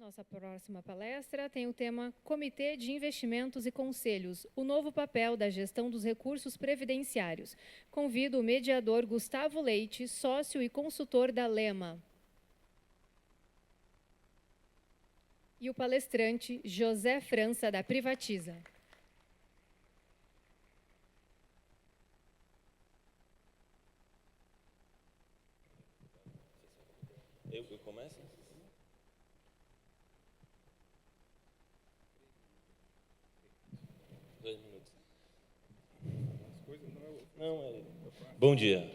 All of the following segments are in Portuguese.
Nossa próxima palestra tem o tema Comitê de Investimentos e Conselhos, o novo papel da gestão dos recursos previdenciários. Convido o mediador Gustavo Leite, sócio e consultor da Lema. E o palestrante José França, da Privatiza. Eu começo? Dois minutos. Não, Bom dia.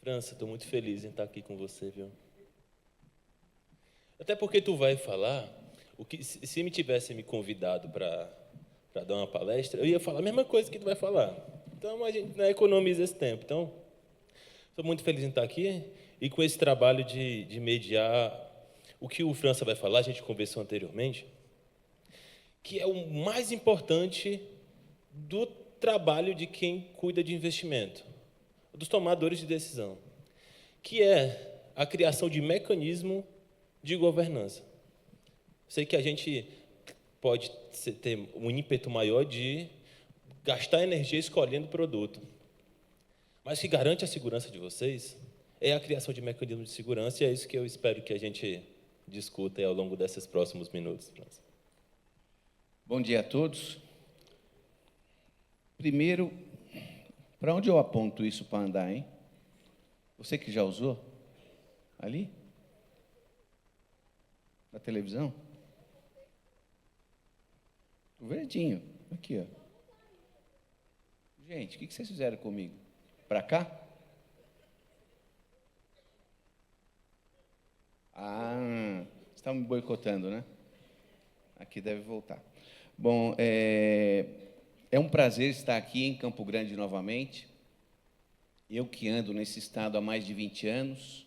França, estou muito feliz em estar aqui com você, viu? Até porque tu vai falar, se me tivesse me convidado para dar uma palestra, eu ia falar a mesma coisa que tu vai falar. Então, a gente não economiza esse tempo. Então, estou muito feliz em estar aqui e com esse trabalho de mediar o que o França vai falar, a gente conversou anteriormente, que é o mais importante do trabalho de quem cuida de investimento, dos tomadores de decisão, que é a criação de mecanismo de governança. Sei que a gente pode ter um ímpeto maior de gastar energia escolhendo produto, mas o que garante a segurança de vocês é a criação de mecanismos de segurança, e é isso que eu espero que a gente discuta ao longo desses próximos minutos. Bom dia a todos. Primeiro, para onde eu aponto isso para andar, hein? Você que já usou? Ali? Na televisão? O verdinho. Aqui, ó. Gente, o que vocês fizeram comigo? Para cá? Ah, você está me boicotando, né? Aqui deve voltar. Bom, é um prazer estar aqui em Campo Grande novamente. Eu que ando nesse estado há mais de 20 anos.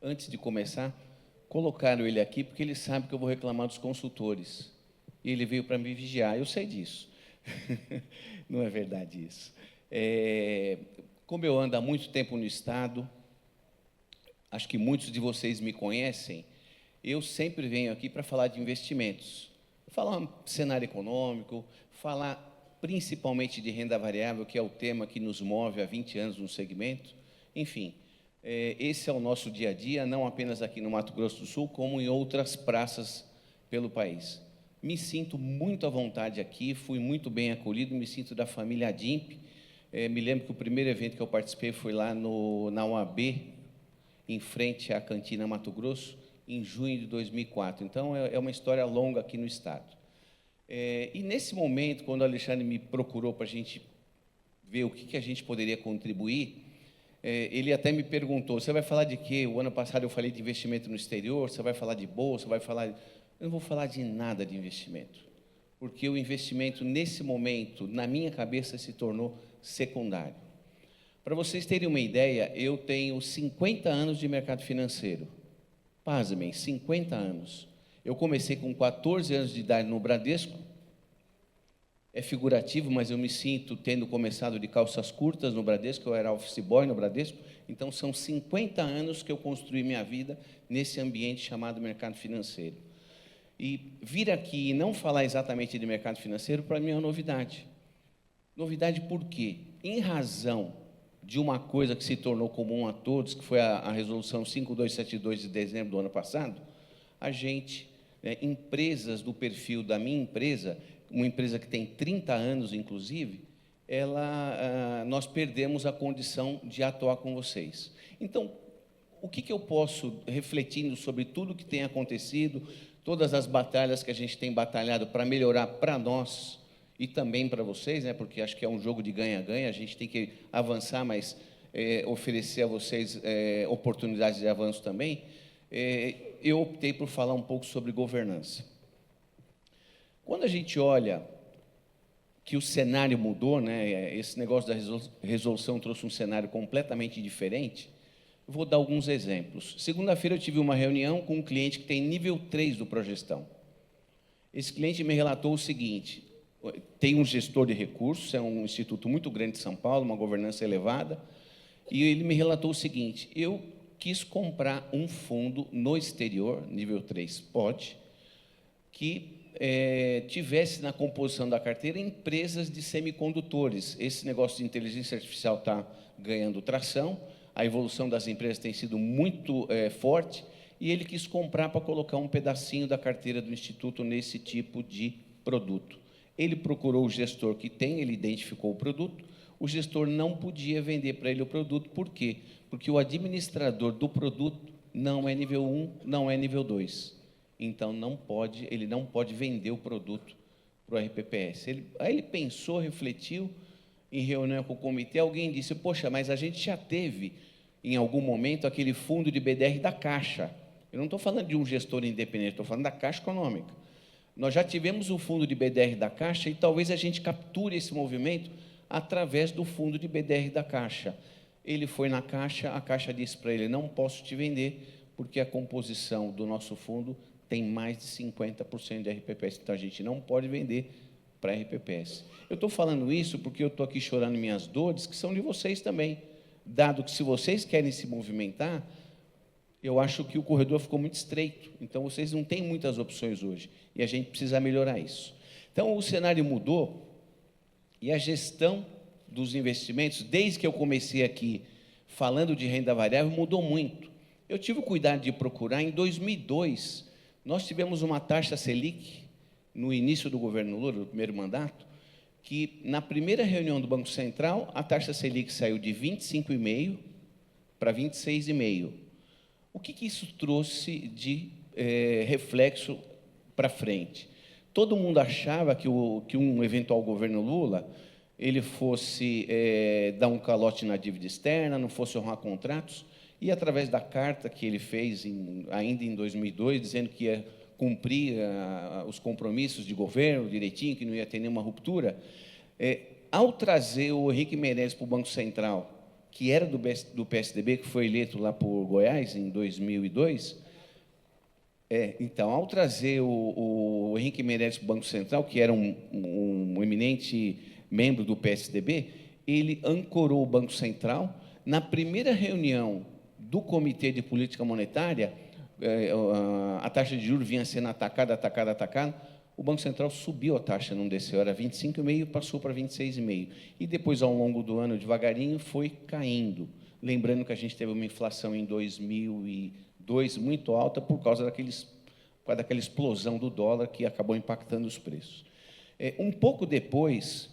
Antes de começar, colocaram ele aqui porque ele sabe que eu vou reclamar dos consultores. E ele veio para me vigiar, eu sei disso. Não é verdade isso. Como eu ando há muito tempo no estado, acho que muitos de vocês me conhecem, eu sempre venho aqui para falar de investimentos, falar cenário econômico, falar principalmente de renda variável, que é o tema que nos move há 20 anos no segmento. Enfim, esse é o nosso dia a dia, não apenas aqui no Mato Grosso do Sul, como em outras praças pelo país. Me sinto muito à vontade aqui, fui muito bem acolhido, me sinto da família Adimp. Me lembro que o primeiro evento que eu participei foi lá na UAB, em frente à Cantina Mato Grosso, em junho de 2004. Então, é uma história longa aqui no estado. E nesse momento, quando o Alexandre me procurou para a gente ver o que a gente poderia contribuir, ele até me perguntou, você vai falar de quê? O ano passado eu falei de investimento no exterior, você vai falar de bolsa, vai falar... Eu não vou falar de nada de investimento, porque o investimento, nesse momento, na minha cabeça, se tornou secundário. Para vocês terem uma ideia, eu tenho 50 anos de mercado financeiro. Pasmem, 50 anos. Eu comecei com 14 anos de idade no Bradesco. É figurativo, mas eu me sinto tendo começado de calças curtas no Bradesco, eu era office boy no Bradesco. Então, são 50 anos que eu construí minha vida nesse ambiente chamado mercado financeiro. E vir aqui e não falar exatamente de mercado financeiro, para mim é uma novidade. Novidade por quê? Em razão de uma coisa que se tornou comum a todos, que foi a resolução 5272 de dezembro do ano passado, a gente, empresas do perfil da minha empresa, uma empresa que tem 30 anos, inclusive, nós perdemos a condição de atuar com vocês. Então, o que eu posso, refletindo sobre tudo que tem acontecido, todas as batalhas que a gente tem batalhado para melhorar para nós, e também para vocês, porque acho que é um jogo de ganha-ganha, a gente tem que avançar, mas oferecer a vocês oportunidades de avanço também, eu optei por falar um pouco sobre governança. Quando a gente olha que o cenário mudou, esse negócio da resolução trouxe um cenário completamente diferente, eu vou dar alguns exemplos. Segunda-feira eu tive uma reunião com um cliente que tem nível 3 do Progestão. Esse cliente me relatou o seguinte, tem um gestor de recursos, é um instituto muito grande de São Paulo, uma governança elevada, e ele me relatou o seguinte: eu quis comprar um fundo no exterior, nível 3, pode, que tivesse na composição da carteira empresas de semicondutores. Esse negócio de inteligência artificial está ganhando tração, a evolução das empresas tem sido muito forte, e ele quis comprar para colocar um pedacinho da carteira do Instituto nesse tipo de produto. Ele procurou o gestor que tem, ele identificou o produto, o gestor não podia vender para ele o produto. Por quê? Porque o administrador do produto não é nível 1, não é nível 2. Então, ele não pode vender o produto para o RPPS. Aí ele pensou, refletiu, em reunião com o comitê, alguém disse: poxa, mas a gente já teve, em algum momento, aquele fundo de BDR da Caixa. Eu não estou falando de um gestor independente, estou falando da Caixa Econômica. Nós já tivemos o fundo de BDR da Caixa e talvez a gente capture esse movimento através do fundo de BDR da Caixa. Ele foi na Caixa, a Caixa disse para ele: não posso te vender, porque a composição do nosso fundo tem mais de 50% de RPPS, então a gente não pode vender para RPPS. Eu estou falando isso porque eu estou aqui chorando minhas dores, que são de vocês também, dado que, se vocês querem se movimentar, eu acho que o corredor ficou muito estreito, então vocês não têm muitas opções hoje, e a gente precisa melhorar isso. Então, o cenário mudou, e a gestão dos investimentos, desde que eu comecei aqui falando de renda variável, mudou muito. Eu tive o cuidado de procurar, em 2002, nós tivemos uma taxa Selic, no início do governo Lula, no primeiro mandato, que, na primeira reunião do Banco Central, a taxa Selic saiu de 25,5% para 26,5%. O que isso trouxe de reflexo para frente? Todo mundo achava que um eventual governo Lula ele fosse dar um calote na dívida externa, não fosse honrar contratos, e, através da carta que ele fez ainda em 2002, dizendo que ia cumprir os compromissos de governo direitinho, que não ia ter nenhuma ruptura, ao trazer o Henrique Meirelles para o Banco Central, que era do PSDB, que foi eleito lá por Goiás em 2002, então, ao trazer o Henrique Meirelles para o Banco Central, que era um eminente membro do PSDB, ele ancorou o Banco Central. Na primeira reunião do Comitê de Política Monetária, a taxa de juros vinha sendo atacada, o Banco Central subiu a taxa, não desceu, era 25,5%, passou para 26,5%. E depois, ao longo do ano, devagarinho, foi caindo. Lembrando que a gente teve uma inflação em 2002 muito alta por causa daquela explosão do dólar que acabou impactando os preços. Um pouco depois,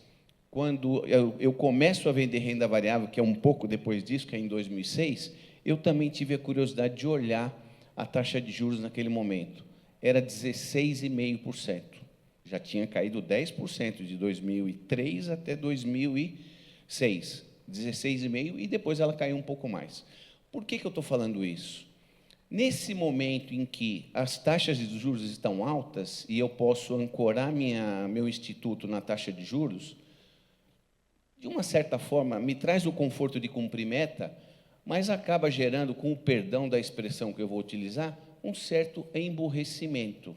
quando eu começo a vender renda variável, que é um pouco depois disso, que é em 2006, eu também tive a curiosidade de olhar a taxa de juros naquele momento. Era 16,5%. Já tinha caído 10% de 2003 até 2006. 16,5%, e depois ela caiu um pouco mais. Por que eu estou falando isso? Nesse momento em que as taxas de juros estão altas e eu posso ancorar meu instituto na taxa de juros, de uma certa forma, me traz o conforto de cumprir meta, mas acaba gerando, com o perdão da expressão que eu vou utilizar, um certo emburrecimento.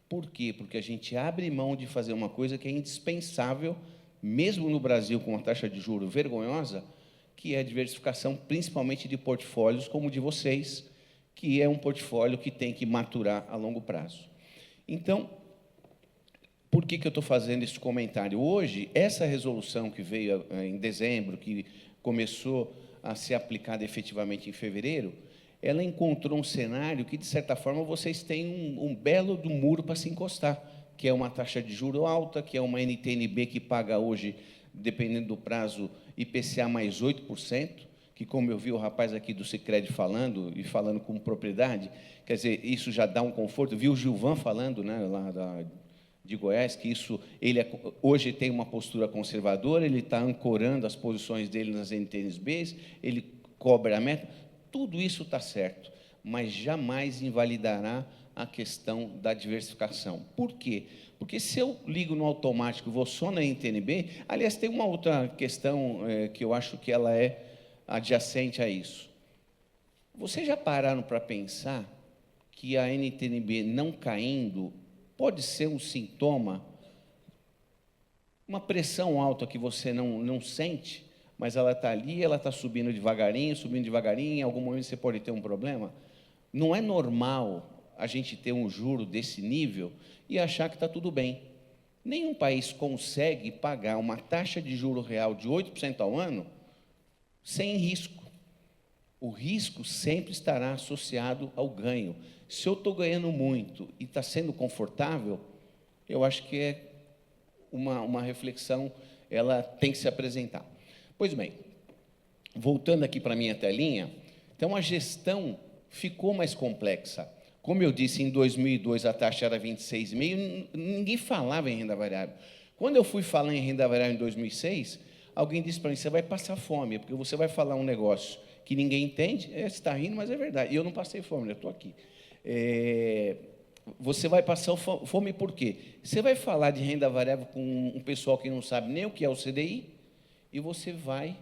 Por quê? Porque a gente abre mão de fazer uma coisa que é indispensável, mesmo no Brasil, com uma taxa de juros vergonhosa, que é a diversificação, principalmente de portfólios como o de vocês, que é um portfólio que tem que maturar a longo prazo. Então, por que eu estou fazendo esse comentário? Hoje, essa resolução que veio em dezembro, que começou a ser aplicada efetivamente em fevereiro, ela encontrou um cenário que, de certa forma, vocês têm um belo do muro para se encostar, que é uma taxa de juro alta, que é uma NTNB que paga hoje, dependendo do prazo, IPCA mais 8%, que, como eu vi o rapaz aqui do Sicredi falando, e falando com propriedade, quer dizer, isso já dá um conforto. Vi o Gilvan falando, né, lá de Goiás, que ele hoje tem uma postura conservadora, ele está ancorando as posições dele nas NTNBs, ele cobra a meta. Tudo isso está certo, mas jamais invalidará a questão da diversificação. Por quê? Porque, se eu ligo no automático e vou só na NTNB, aliás, tem uma outra questão que eu acho que ela é adjacente a isso. Vocês já pararam para pensar que a NTNB não caindo pode ser um sintoma uma pressão alta que você não sente, mas ela está ali, ela está subindo devagarinho, em algum momento você pode ter um problema. Não é normal a gente ter um juro desse nível e achar que está tudo bem. Nenhum país consegue pagar uma taxa de juro real de 8% ao ano sem risco. O risco sempre estará associado ao ganho. Se eu estou ganhando muito e está sendo confortável, eu acho que é uma reflexão, ela tem que se apresentar. Pois bem, voltando aqui para a minha telinha, então a gestão ficou mais complexa. Como eu disse, em 2002 a taxa era 26,5%, ninguém falava em renda variável. Quando eu fui falar em renda variável em 2006, alguém disse para mim, você vai passar fome, porque você vai falar um negócio que ninguém entende, você está rindo, mas é verdade. E eu não passei fome, eu estou aqui. Você vai passar fome por quê? Você vai falar de renda variável com um pessoal que não sabe nem o que é o CDI, e você vai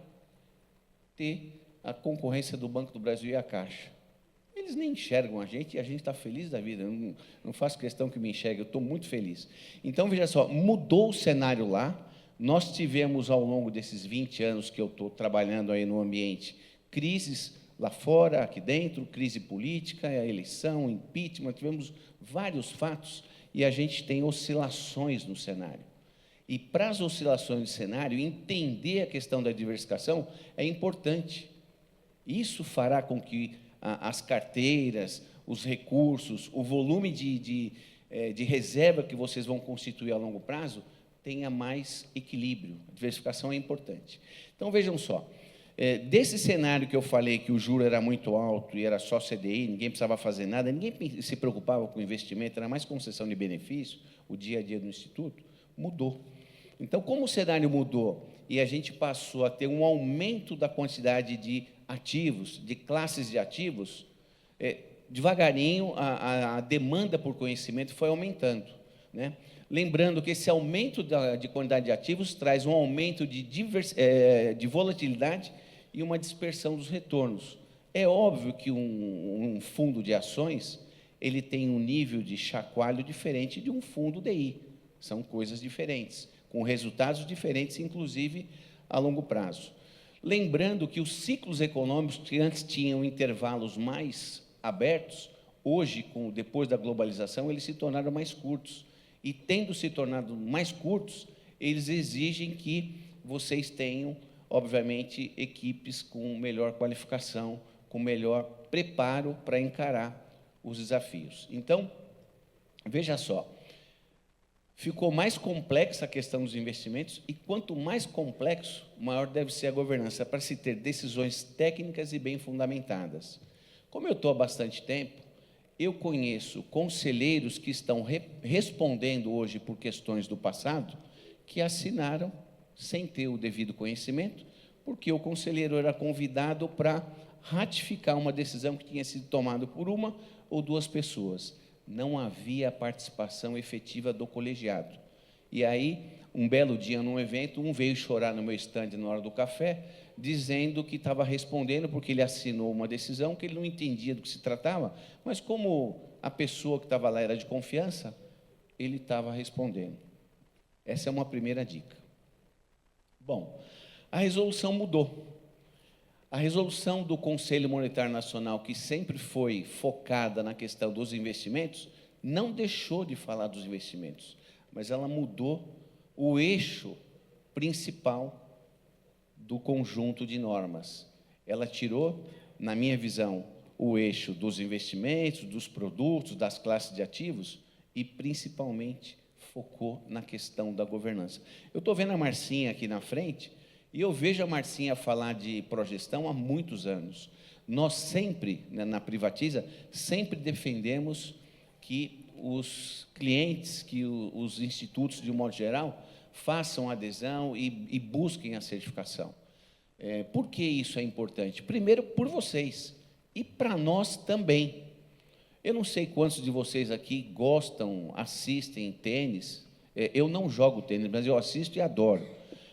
ter a concorrência do Banco do Brasil e a Caixa. Eles nem enxergam a gente, e a gente está feliz da vida. Eu não faço questão que me enxergue, eu estou muito feliz. Então, veja só, mudou o cenário lá. Nós tivemos, ao longo desses 20 anos que eu estou trabalhando aí no ambiente, crises lá fora, aqui dentro, crise política, a eleição, impeachment, tivemos vários fatos, e a gente tem oscilações no cenário. E, para as oscilações de cenário, entender a questão da diversificação é importante. Isso fará com que as carteiras, os recursos, o volume de reserva que vocês vão constituir a longo prazo tenha mais equilíbrio. A diversificação é importante. Então, vejam só, desse cenário que eu falei que o juro era muito alto e era só CDI, ninguém precisava fazer nada, ninguém se preocupava com investimento, era mais concessão de benefício, o dia a dia do Instituto, mudou. Então, como o cenário mudou e a gente passou a ter um aumento da quantidade de ativos, de classes de ativos, devagarinho a demanda por conhecimento foi aumentando, né? Lembrando que esse aumento de quantidade de ativos traz um aumento de volatilidade e uma dispersão dos retornos. É óbvio que um fundo de ações ele tem um nível de chacoalho diferente de um fundo DI. São coisas diferentes, com resultados diferentes, inclusive a longo prazo. Lembrando que os ciclos econômicos, que antes tinham intervalos mais abertos, hoje, depois da globalização, eles se tornaram mais curtos. E, tendo se tornado mais curtos, eles exigem que vocês tenham, obviamente, equipes com melhor qualificação, com melhor preparo para encarar os desafios. Então, veja só, ficou mais complexa a questão dos investimentos, e quanto mais complexo, maior deve ser a governança, para se ter decisões técnicas e bem fundamentadas. Como eu estou há bastante tempo, eu conheço conselheiros que estão respondendo hoje por questões do passado, que assinaram sem ter o devido conhecimento, porque o conselheiro era convidado para ratificar uma decisão que tinha sido tomada por uma ou duas pessoas. Não havia participação efetiva do colegiado. E aí, um belo dia, num evento, um veio chorar no meu estande na hora do café, dizendo que estava respondendo porque ele assinou uma decisão que ele não entendia do que se tratava, mas como a pessoa que estava lá era de confiança, ele estava respondendo. Essa é uma primeira dica. Bom, a resolução mudou. A resolução do Conselho Monetário Nacional, que sempre foi focada na questão dos investimentos, não deixou de falar dos investimentos, mas ela mudou o eixo principal do conjunto de normas. Ela tirou, na minha visão, o eixo dos investimentos, dos produtos, das classes de ativos e, principalmente, focou na questão da governança. Eu estou vendo a Marcinha aqui na frente e eu vejo a Marcinha falar de progestão há muitos anos. Nós sempre, na Privatiza, sempre defendemos que os clientes, que os institutos, de um modo geral, façam adesão e busquem a certificação. Por que isso é importante? Primeiro, por vocês, e para nós também. Eu não sei quantos de vocês aqui gostam, assistem tênis. Eu não jogo tênis, mas eu assisto e adoro.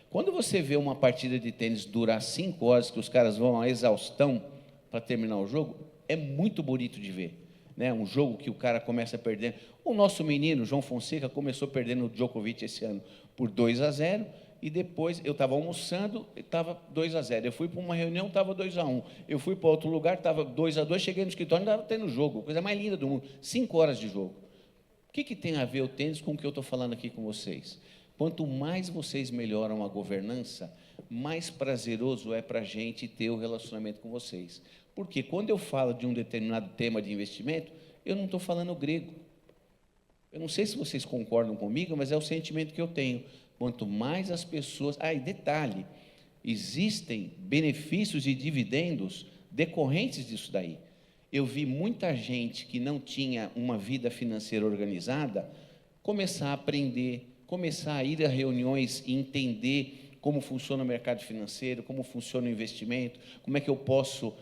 Quando você vê uma partida de tênis durar 5 horas, que os caras vão à exaustão para terminar o jogo, é muito bonito de ver. né? Um jogo que o cara começa perdendo. O nosso menino, João Fonseca, começou perdendo o Djokovic esse ano por 2-0, e depois eu estava almoçando, estava 2-0. Eu fui para uma reunião, estava 2-1. Eu fui para outro lugar, estava 2-2. Cheguei no escritório, não estava tendo jogo, coisa mais linda do mundo. 5 horas de jogo. O que tem a ver o tênis com o que eu estou falando aqui com vocês? Quanto mais vocês melhoram a governança, mais prazeroso é para a gente ter o relacionamento com vocês. Porque quando eu falo de um determinado tema de investimento, eu não estou falando grego. Eu não sei se vocês concordam comigo, mas é o sentimento que eu tenho. Quanto mais as pessoas... Ah, e detalhe, existem benefícios e dividendos decorrentes disso daí. Eu vi muita gente que não tinha uma vida financeira organizada começar a aprender, começar a ir a reuniões e entender como funciona o mercado financeiro, como funciona o investimento, como é que eu posso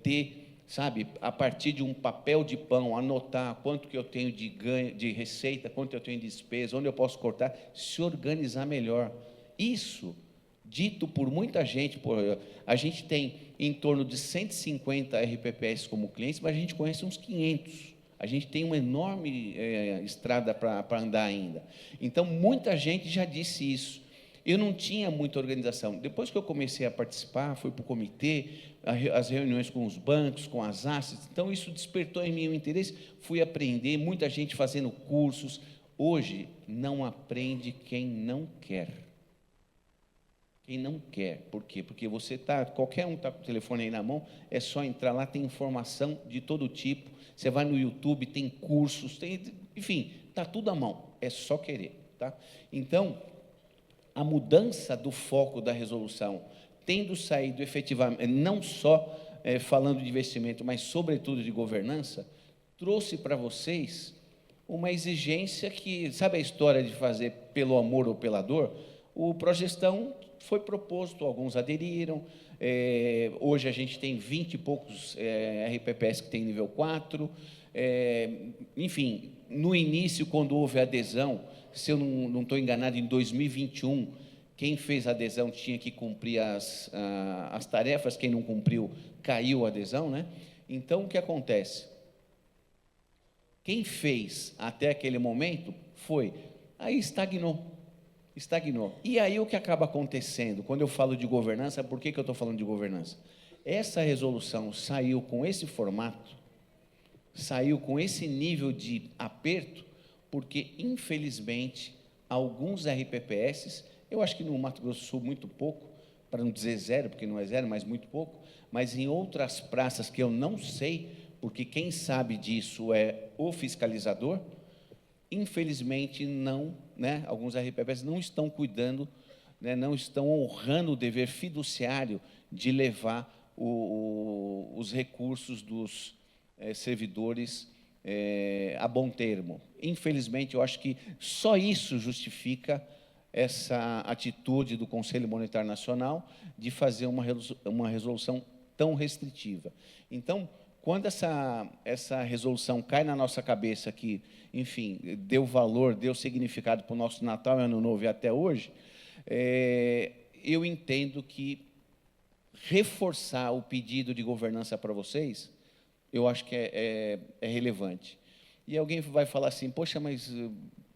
ter, sabe, a partir de um papel de pão, anotar quanto que eu tenho de ganho, de receita, quanto eu tenho de despesa, onde eu posso cortar, se organizar melhor. Isso, dito por muita gente, a gente tem em torno de 150 RPPS como clientes, mas a gente conhece uns 500. A gente tem uma enorme estrada para andar ainda. Então, muita gente já disse isso. Eu não tinha muita organização. Depois que eu comecei a participar, fui para o comitê, as reuniões com os bancos, com as assets, então isso despertou em mim o interesse, fui aprender, muita gente fazendo cursos. Hoje, não aprende quem não quer. Quem não quer. Por quê? Porque você está, qualquer um está com o telefone aí na mão, é só entrar lá, tem informação de todo tipo. Você vai no YouTube, tem cursos, enfim, está tudo à mão, é só querer. Tá? Então, a mudança do foco da resolução, tendo saído efetivamente, não só falando de investimento, mas sobretudo de governança, trouxe para vocês uma exigência que, sabe a história de fazer pelo amor ou pela dor? O Progestão foi proposto, alguns aderiram, hoje a gente tem 20 e poucos RPPS que tem nível 4, enfim, no início, quando houve adesão, se eu não estou enganado, em 2021, quem fez a adesão tinha que cumprir as tarefas, quem não cumpriu, caiu a adesão, né? Então, o que acontece? Quem fez até aquele momento aí estagnou. E aí o que acaba acontecendo? Quando eu falo de governança, por que eu estou falando de governança? Essa resolução saiu com esse formato, saiu com esse nível de aperto, porque, infelizmente, alguns RPPS, eu acho que no Mato Grosso do Sul muito pouco, para não dizer zero, porque não é zero, mas muito pouco, mas em outras praças que eu não sei, porque quem sabe disso é o fiscalizador, infelizmente não, né, alguns RPPS não estão cuidando, né, não estão honrando o dever fiduciário de levar os recursos dos servidores a bom termo. Infelizmente, eu acho que só isso justifica essa atitude do Conselho Monetário Nacional de fazer uma resolução tão restritiva. Então, quando essa resolução cai na nossa cabeça que, enfim, deu valor, deu significado para o nosso Natal e Ano Novo e até hoje, eu entendo que reforçar o pedido de governança para vocês, eu acho que é relevante. E alguém vai falar assim, poxa, mas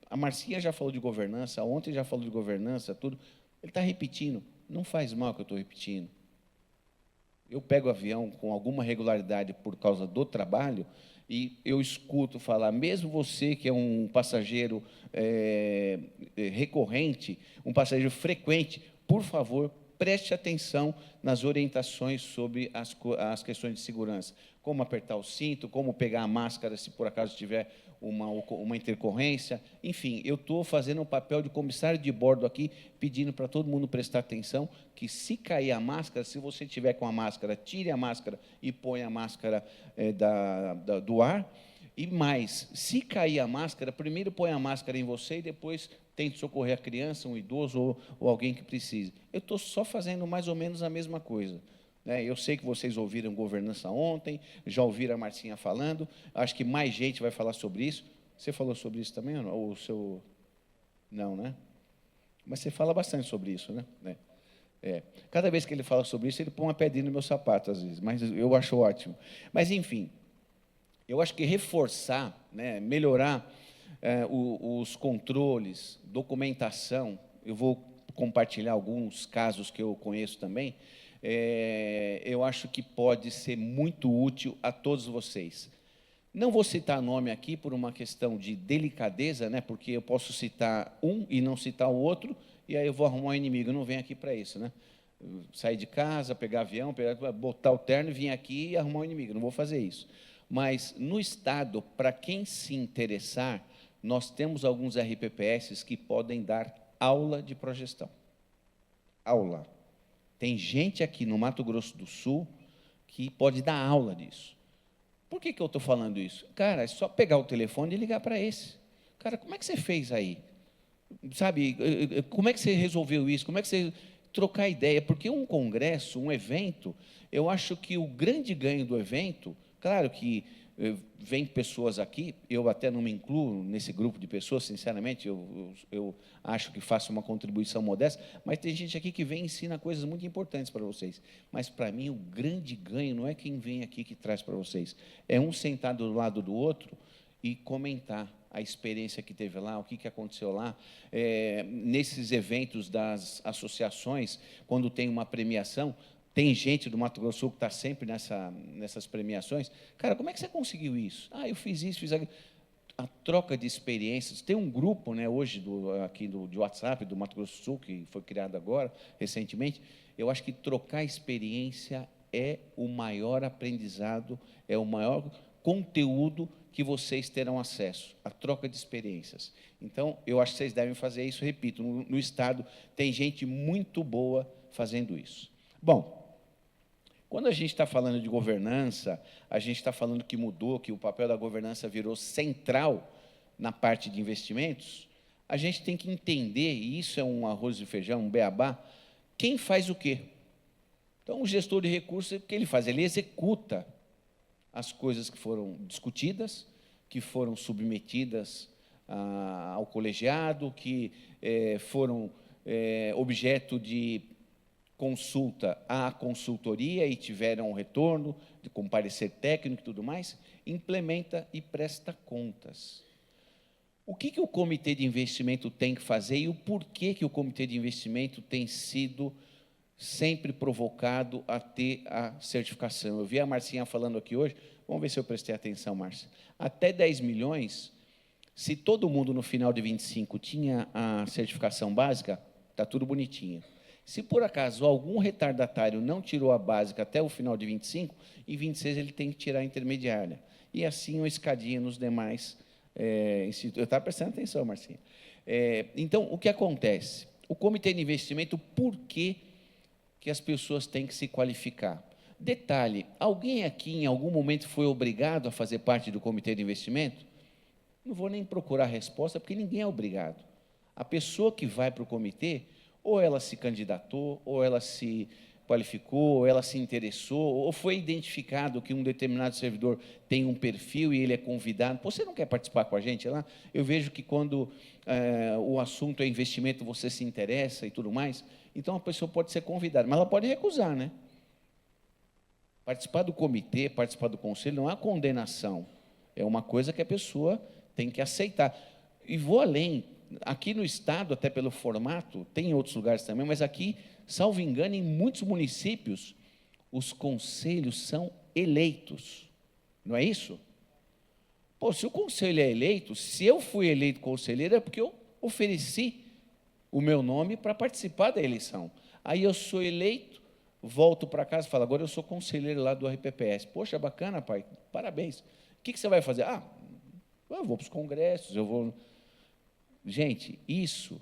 a Marcinha já falou de governança, ontem já falou de governança, tudo. Ele está repetindo. Não faz mal que eu estou repetindo. Eu pego o avião com alguma regularidade por causa do trabalho e eu escuto falar, mesmo você que é um passageiro recorrente, um passageiro frequente, por favor, preste atenção nas orientações sobre as questões de segurança. Como apertar o cinto, como pegar a máscara se por acaso tiver uma intercorrência. Enfim, eu estou fazendo um papel de comissário de bordo aqui, pedindo para todo mundo prestar atenção que se cair a máscara, se você tiver com a máscara, tire a máscara e põe a máscara do ar. E mais, se cair a máscara, primeiro põe a máscara em você e depois tente socorrer a criança, um idoso ou alguém que precise. Eu estou só fazendo mais ou menos a mesma coisa. Eu sei que vocês ouviram governança ontem, já ouviram a Marcinha falando, acho que mais gente vai falar sobre isso. Você falou sobre isso também, ou o seu... Não, né? Mas você fala bastante sobre isso, né? Cada vez que ele fala sobre isso, ele põe uma pedrinha no meu sapato, às vezes, mas eu acho ótimo. Mas, enfim, Eu acho que reforçar, né, melhorar os controles, documentação, eu vou compartilhar alguns casos que eu conheço também, eu acho que pode ser muito útil a todos vocês. Não vou citar nome aqui por uma questão de delicadeza, né, porque eu posso citar um e não citar o outro, e aí eu vou arrumar um inimigo. Eu não venho aqui para isso, né? Sair de casa, pegar avião, botar o terno e vir aqui e arrumar um inimigo. Não vou fazer isso. Mas, no Estado, para quem se interessar, nós temos alguns RPPS que podem dar aula de progestão. Aula. Tem gente aqui no Mato Grosso do Sul que pode dar aula disso. Por que eu estou falando isso? Cara, é só pegar o telefone e ligar para esse. Cara, como é que você fez aí? Sabe, como é que você resolveu isso? Como é que você... Trocar ideia, porque um congresso, um evento, eu acho que o grande ganho do evento, claro que vem pessoas aqui, eu até não me incluo nesse grupo de pessoas, sinceramente, eu acho que faço uma contribuição modesta, mas tem gente aqui que vem e ensina coisas muito importantes para vocês. Mas, para mim, o grande ganho não é quem vem aqui que traz para vocês, é um sentar do lado do outro e comentar a experiência que teve lá, o que aconteceu lá. Nesses eventos das associações, quando tem uma premiação, tem gente do Mato Grosso do Sul que está sempre nessas premiações. Cara, como é que você conseguiu isso? Ah, eu fiz isso, fiz aquilo. A troca de experiências. Tem um grupo, né, hoje, de WhatsApp, do Mato Grosso do Sul, que foi criado agora, recentemente. Eu acho que trocar experiência é o maior aprendizado, é o maior conteúdo que vocês terão acesso, a troca de experiências. Então, eu acho que vocês devem fazer isso, repito, no Estado tem gente muito boa fazendo isso. Bom, quando a gente está falando de governança, a gente está falando que mudou, que o papel da governança virou central na parte de investimentos, a gente tem que entender, e isso é um arroz e feijão, um beabá, quem faz o quê? Então, o gestor de recursos, o que ele faz? Ele executa as coisas que foram discutidas, que foram submetidas ao colegiado, que foram objeto de consulta à consultoria e tiveram um retorno, com parecer técnico e tudo mais, implementa e presta contas. O que o comitê de investimento tem que fazer e o porquê que o comitê de investimento tem sido sempre provocado a ter a certificação. Eu vi a Marcinha falando aqui hoje, vamos ver se eu prestei atenção, Márcia. Até 10 milhões, se todo mundo no final de 25 tinha a certificação básica, está tudo bonitinho. Se por acaso algum retardatário não tirou a básica até o final de 25, em 26 ele tem que tirar a intermediária. E assim uma escadinha nos demais institutos. Eu estava prestando atenção, Marcinha. Então, o que acontece? O comitê de investimento, por que as pessoas têm que se qualificar? Detalhe, alguém aqui em algum momento foi obrigado a fazer parte do comitê de investimento? Não vou nem procurar a resposta, porque ninguém é obrigado. A pessoa que vai para o comitê, ou ela se candidatou, ou ela se qualificou, ou ela se interessou, ou foi identificado que um determinado servidor tem um perfil e ele é convidado. Você não quer participar com a gente lá? Eu vejo que quando o assunto é investimento, você se interessa e tudo mais. Então, a pessoa pode ser convidada, mas ela pode recusar, né? Participar do comitê, participar do conselho, não há condenação. É uma coisa que a pessoa tem que aceitar. E vou além. Aqui no Estado, até pelo formato, tem em outros lugares também, mas aqui, salvo engano, em muitos municípios, os conselhos são eleitos. Não é isso? Pô, se o conselho é eleito, se eu fui eleito conselheiro, é porque eu ofereci o meu nome para participar da eleição. Aí eu sou eleito, volto para casa e falo, agora eu sou conselheiro lá do RPPS. Poxa, bacana, pai, parabéns. O que você vai fazer? Ah, eu vou para os congressos, eu vou... Gente, isso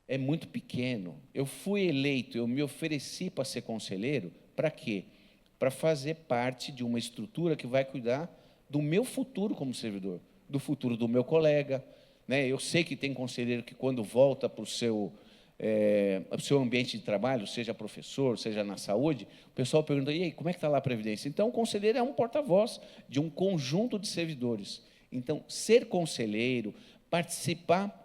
é muito pequeno. Eu fui eleito, eu me ofereci para ser conselheiro, para quê? Para fazer parte de uma estrutura que vai cuidar do meu futuro como servidor, do futuro do meu colega. Né? Eu sei que tem conselheiro que, quando volta para o seu ambiente de trabalho, seja professor, seja na saúde, o pessoal pergunta, e aí, como é que está lá a Previdência? Então, o conselheiro é um porta-voz de um conjunto de servidores. Então, ser conselheiro, participar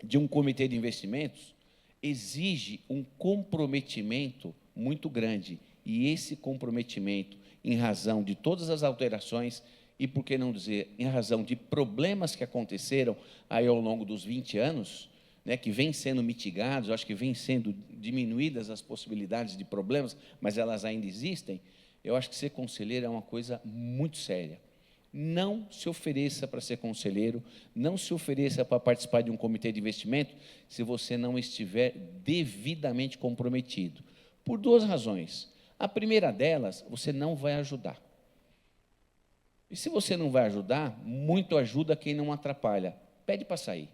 de um comitê de investimentos, exige um comprometimento muito grande. E esse comprometimento, em razão de todas as alterações e, por que não dizer, em razão de problemas que aconteceram aí ao longo dos 20 anos, né, que vêm sendo mitigados, eu acho que vêm sendo diminuídas as possibilidades de problemas, mas elas ainda existem, eu acho que ser conselheiro é uma coisa muito séria. Não se ofereça para ser conselheiro, não se ofereça para participar de um comitê de investimento se você não estiver devidamente comprometido. Por duas razões. A primeira delas, você não vai ajudar. E se você não vai ajudar, muito ajuda quem não atrapalha. Pede para sair.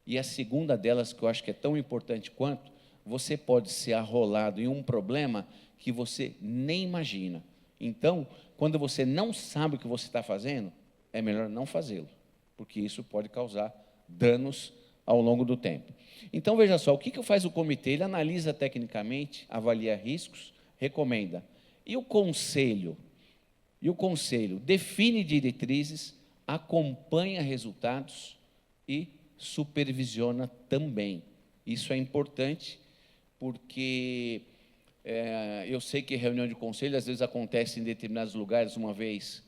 E a segunda delas, que eu acho que é tão importante quanto, você pode ser arrolado em um problema que você nem imagina. Então, quando você não sabe o que você está fazendo, é melhor não fazê-lo, porque isso pode causar danos ao longo do tempo. Então, veja só, o que faz o comitê? Ele analisa tecnicamente, avalia riscos, recomenda. E o conselho? Define diretrizes, acompanha resultados e supervisiona também. Isso é importante, porque eu sei que reunião de conselho às vezes acontece em determinados lugares uma vez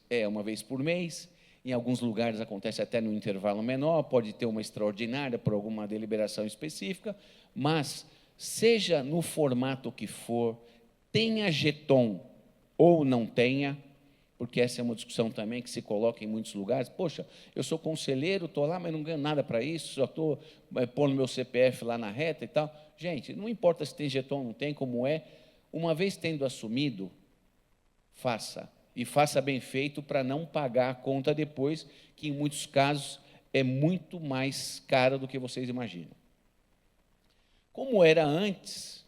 por mês, em alguns lugares acontece até no intervalo menor, pode ter uma extraordinária por alguma deliberação específica, mas seja no formato que for, tenha jeton ou não tenha, porque essa é uma discussão também que se coloca em muitos lugares. Poxa, eu sou conselheiro, estou lá, mas não ganho nada para isso, só estou pondo meu CPF lá na reta e tal. Gente, não importa se tem jeton ou não tem, como é, uma vez tendo assumido, faça. E faça bem feito para não pagar a conta depois, que em muitos casos é muito mais cara do que vocês imaginam. Como era antes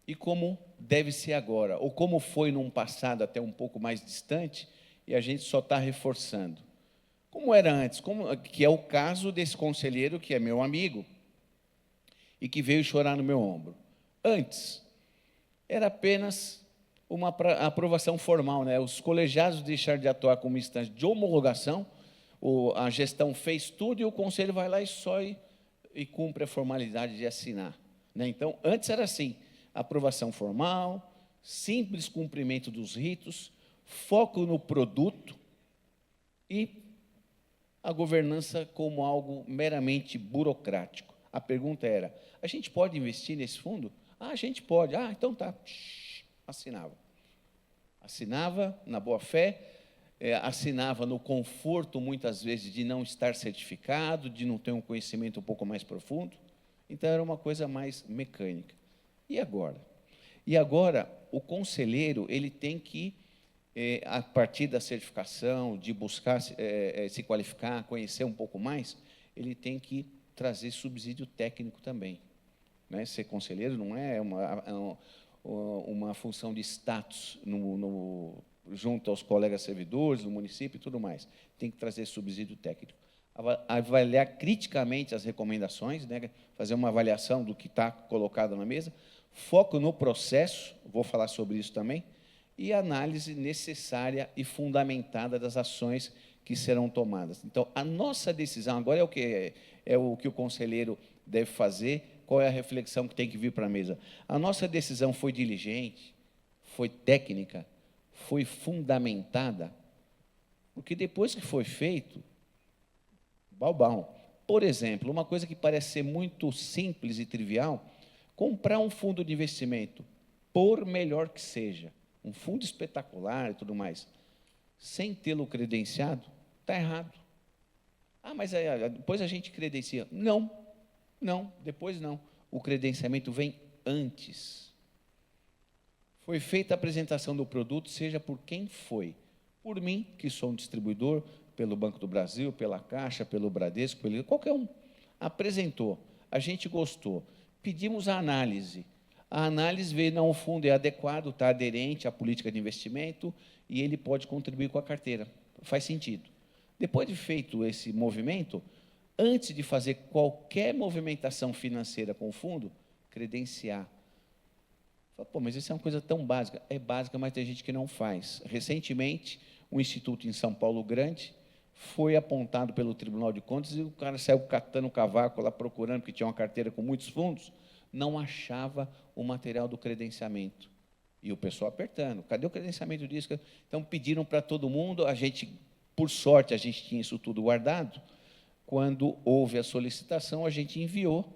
e como deve ser agora, ou como foi num passado até um pouco mais distante, e a gente só está reforçando. Como era antes, que é o caso desse conselheiro que é meu amigo e que veio chorar no meu ombro. Antes, era apenas uma aprovação formal, né? Os colegiados deixaram de atuar como instância de homologação, a gestão fez tudo e o conselho vai lá e cumpre a formalidade de assinar, né? Então, antes era assim, aprovação formal, simples cumprimento dos ritos, foco no produto e a governança como algo meramente burocrático. A pergunta era, a gente pode investir nesse fundo? Ah, a gente pode. Ah, então tá. Assinava. Assinava na boa-fé, assinava no conforto, muitas vezes, de não estar certificado, de não ter um conhecimento um pouco mais profundo. Então, era uma coisa mais mecânica. E agora? E agora, o conselheiro ele tem que, a partir da certificação, de buscar se qualificar, conhecer um pouco mais, ele tem que trazer subsídio técnico também. Né? Ser conselheiro não é uma função de status junto aos colegas servidores, no município e tudo mais. Tem que trazer subsídio técnico. Avaliar criticamente as recomendações, né? Fazer uma avaliação do que está colocado na mesa, foco no processo, vou falar sobre isso também, e análise necessária e fundamentada das ações que serão tomadas. Então, a nossa decisão agora é o que o conselheiro deve fazer, qual é a reflexão que tem que vir para a mesa. A nossa decisão foi diligente, foi técnica, foi fundamentada, porque depois que foi feito, balbão. Por exemplo, uma coisa que parece ser muito simples e trivial, comprar um fundo de investimento, por melhor que seja, um fundo espetacular e tudo mais, sem tê-lo credenciado, está errado. Ah, mas depois a gente credencia. Não, depois não. O credenciamento vem antes. Foi feita a apresentação do produto, seja por quem foi. Por mim, que sou um distribuidor, pelo Banco do Brasil, pela Caixa, pelo Bradesco, qualquer um. Apresentou, a gente gostou. Pedimos a análise. A análise veio, não, o fundo é adequado, está aderente à política de investimento e ele pode contribuir com a carteira. Faz sentido. Depois de feito esse movimento, antes de fazer qualquer movimentação financeira com o fundo, credenciar. Pô, mas isso é uma coisa tão básica. É básica, mas tem gente que não faz. Recentemente, um instituto em São Paulo grande foi apontado pelo Tribunal de Contas e o cara saiu catando o cavaco lá procurando, porque tinha uma carteira com muitos fundos, não achava o material do credenciamento. E o pessoal apertando, cadê o credenciamento disso? Então, pediram para todo mundo, a gente Por sorte, a gente tinha isso tudo guardado. Quando houve a solicitação, a gente enviou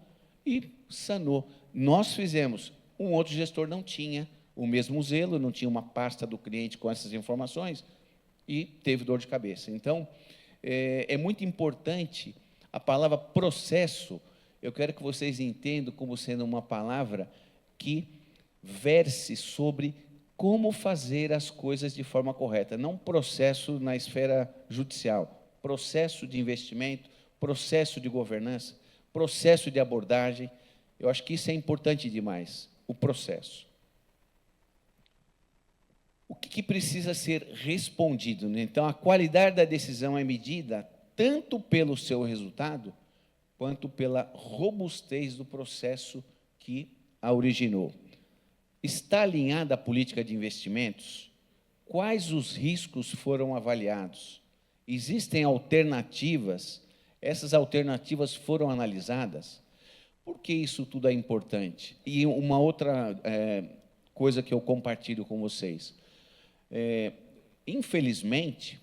e sanou. Nós fizemos, um outro gestor não tinha o mesmo zelo, não tinha uma pasta do cliente com essas informações e teve dor de cabeça. Então, é muito importante a palavra processo. Eu quero que vocês entendam como sendo uma palavra que verse sobre como fazer as coisas de forma correta, não processo na esfera judicial, processo de investimento, processo de governança, processo de abordagem. Eu acho que isso é importante demais, o processo. O que precisa ser respondido, né? Então, a qualidade da decisão é medida tanto pelo seu resultado, quanto pela robustez do processo que a originou. Está alinhada a política de investimentos? Quais os riscos foram avaliados? Existem alternativas? Essas alternativas foram analisadas? Por que isso tudo é importante? E uma outra coisa que eu compartilho com vocês. Infelizmente,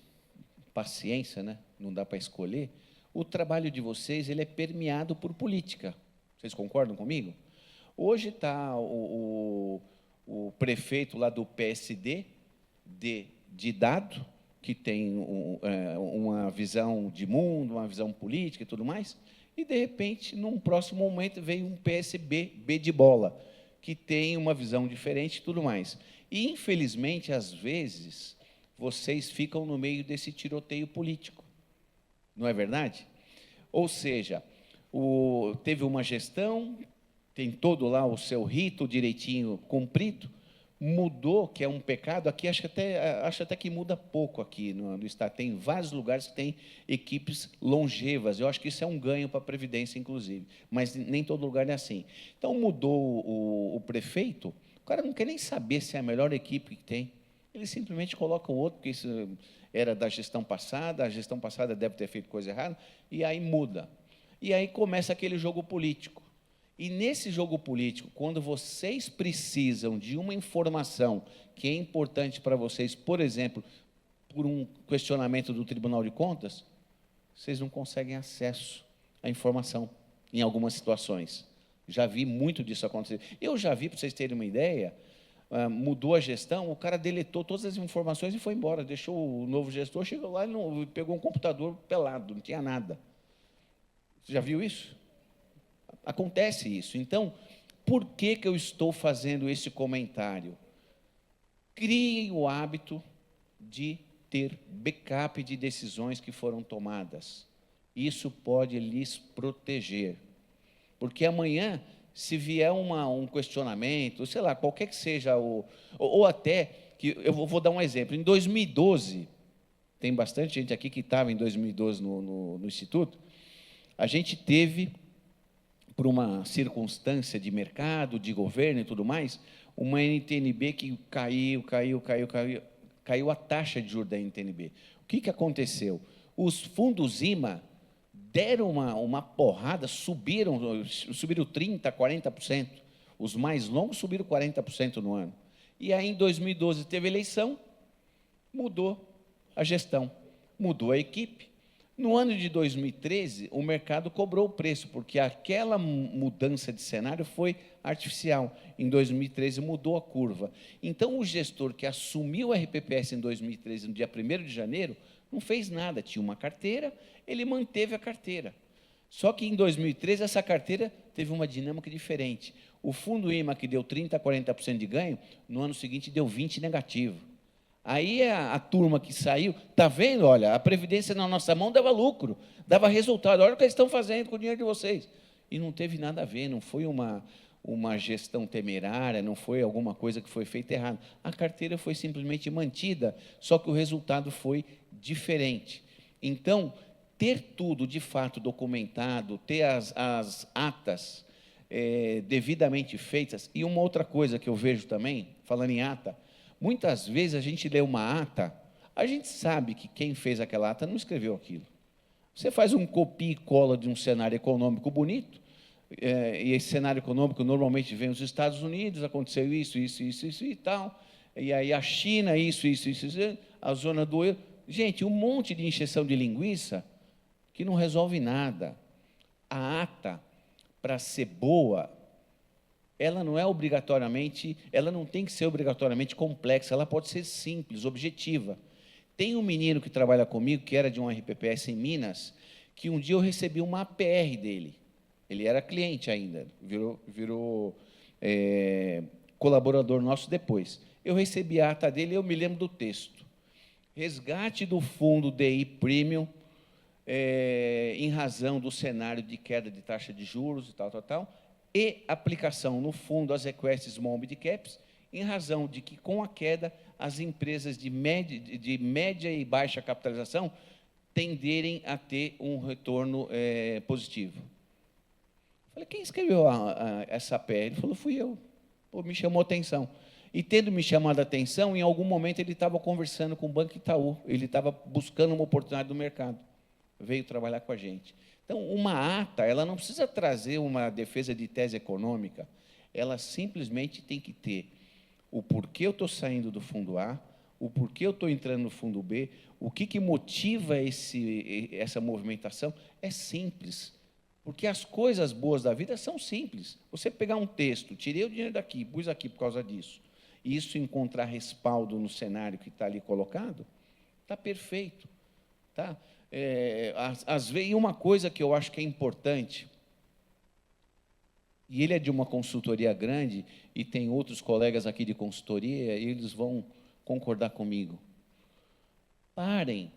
paciência, né? Não dá para escolher, o trabalho de vocês ele é permeado por política. Vocês concordam comigo? Hoje está o prefeito lá do PSD, de dado, que tem uma visão de mundo, uma visão política e tudo mais, e, de repente, num próximo momento, veio um PSB, B de bola, que tem uma visão diferente e tudo mais. E, infelizmente, às vezes, vocês ficam no meio desse tiroteio político. Não é verdade? Ou seja, teve uma gestão, tem todo lá o seu rito direitinho cumprido, mudou, que é um pecado, aqui acho até que muda pouco aqui no estado, tem vários lugares que tem equipes longevas, eu acho que isso é um ganho para a Previdência, inclusive, mas nem todo lugar é assim. Então, mudou o prefeito, o cara não quer nem saber se é a melhor equipe que tem, ele simplesmente coloca o outro, porque isso era da gestão passada, a gestão passada deve ter feito coisa errada, e aí muda. E aí começa aquele jogo político. E nesse jogo político, quando vocês precisam de uma informação que é importante para vocês, por exemplo, por um questionamento do Tribunal de Contas, vocês não conseguem acesso à informação em algumas situações. Já vi muito disso acontecer. Eu já vi, para vocês terem uma ideia, mudou a gestão, o cara deletou todas as informações e foi embora, deixou o novo gestor, chegou lá e pegou um computador pelado, não tinha nada. Você já viu isso? Acontece isso. Então, por que eu estou fazendo esse comentário? Criem o hábito de ter backup de decisões que foram tomadas. Isso pode lhes proteger. Porque amanhã, se vier um questionamento, sei lá, qualquer que seja, ou até, que eu vou dar um exemplo, em 2012, tem bastante gente aqui que estava em 2012 no Instituto, a gente teve, por uma circunstância de mercado, de governo e tudo mais, uma NTNB que caiu a taxa de juros da NTNB. O que aconteceu? Os fundos IMA deram uma porrada, subiram 30%, 40%. Os mais longos subiram 40% no ano. E aí, em 2012, teve eleição, mudou a gestão, mudou a equipe. No ano de 2013, o mercado cobrou o preço, porque aquela mudança de cenário foi artificial. Em 2013, mudou a curva. Então, o gestor que assumiu o RPPS em 2013, no dia 1º de janeiro, não fez nada. Tinha uma carteira, ele manteve a carteira. Só que, em 2013, essa carteira teve uma dinâmica diferente. O fundo IMA, que deu 30%, 40% de ganho, no ano seguinte deu 20% negativo. Aí a turma que saiu, está vendo? Olha, a Previdência na nossa mão dava lucro, dava resultado. Olha o que eles estão fazendo com o dinheiro de vocês. E não teve nada a ver, não foi uma gestão temerária, não foi alguma coisa que foi feita errada. A carteira foi simplesmente mantida, só que o resultado foi diferente. Então, ter tudo de fato documentado, ter as atas devidamente feitas. E uma outra coisa que eu vejo também, falando em ata, muitas vezes a gente lê uma ata, a gente sabe que quem fez aquela ata não escreveu aquilo. Você faz um copia e cola de um cenário econômico bonito, e esse cenário econômico normalmente vem dos Estados Unidos, aconteceu isso e tal, e aí a China, isso, a zona do euro, Gente, um monte de encheção de linguiça que não resolve nada. A ata, para ser boa, ela não tem que ser obrigatoriamente complexa, ela pode ser simples, objetiva. Tem um menino que trabalha comigo, que era de um RPPS em Minas, que um dia eu recebi uma APR dele. Ele era cliente ainda, virou colaborador nosso depois. Eu recebi a ata dele e eu me lembro do texto. Resgate do fundo DI Premium, em razão do cenário de queda de taxa de juros e tal, e aplicação no fundo às requests Small Mid Caps, em razão de que, com a queda, as empresas de média e baixa capitalização tenderem a ter um retorno positivo. Falei, quem escreveu essa APR? Ele falou, fui eu. Pô, me chamou a atenção. E, tendo me chamado a atenção, em algum momento ele estava conversando com o Banco Itaú, ele estava buscando uma oportunidade no mercado, veio trabalhar com a gente. Então, uma ata, ela não precisa trazer uma defesa de tese econômica, ela simplesmente tem que ter o porquê eu estou saindo do fundo A, o porquê eu estou entrando no fundo B, o que motiva essa movimentação. É simples, porque as coisas boas da vida são simples. Você pegar um texto, tirei o dinheiro daqui, pus aqui por causa disso, e isso encontrar respaldo no cenário que está ali colocado, está perfeito. Tá? Às vezes, uma coisa que eu acho que é importante, e ele é de uma consultoria grande, e tem outros colegas aqui de consultoria, e eles vão concordar comigo. Parem,